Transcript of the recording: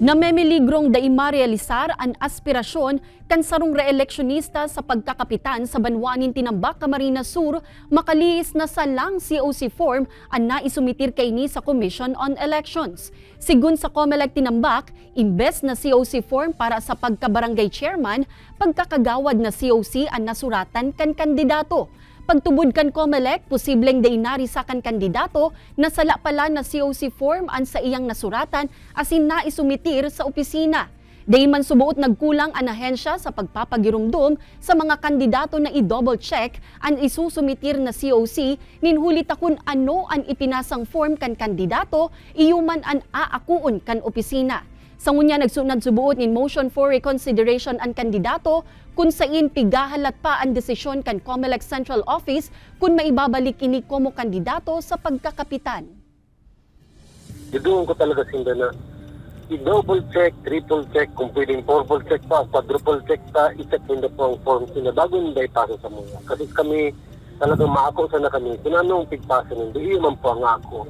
Namemiligrong daima realisar ang aspirasyon kan sarong reeleksyonista sa pagkakapitan sa Banwanin Tinambak, Camarines Sur, makaliis na salang COC form ang naisumitir kay ni sa Commission on Elections. Sigun sa COMELEC Tinambak, imbes na COC form para sa pagkabarangay chairman, pagkakagawad na COC ang nasuratan kan kandidato. Pagtubod kan COMELEC, posibleng dainari sa kan kandidato na sala pala na COC form ang sa iyang nasuratan asin naisumitir sa opisina. Day man subuot nagkulang ang ahensya sa pagpapagirumdum sa mga kandidato na i-double check ang isusumitir na COC ninhuli takun ano ang ipinasang form kan kandidato iyuman ang aakuon kan opisina. Sa ngunya nagsunod subuot in motion for reconsideration ang kandidato kung sain pigahalat pa ang desisyon kan COMELEC Central Office kung maibabalik ini komo kandidato sa pagkakapitan. Doon ko talaga sinda na i-double check, triple check, kung pwedeng double check pa, quadruple check pa, i-check nila po ang form sila bago nila ipasa sa mga. Kasi kami talagang maako sana kami, kung anong pigpasa nila, iyon man po ang ako.